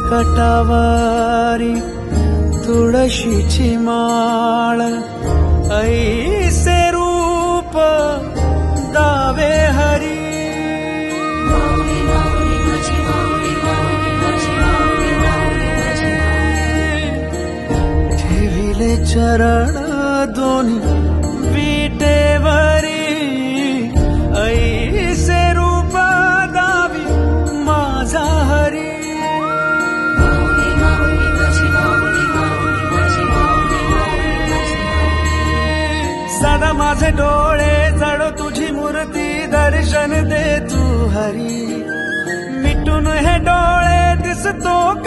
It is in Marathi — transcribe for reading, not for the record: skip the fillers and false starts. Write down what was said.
कटावारी तुळशीची माळ, ऐसे रूप दावे हरी. ठेविले चरण दोन्ही विटेवरी, ऐसे रूप दावी माझा हरी. सदा माझे डोळे जळो तुझी मूर्ती, दर्शन दे तू हरी. मिटून हे डोळे दिसतो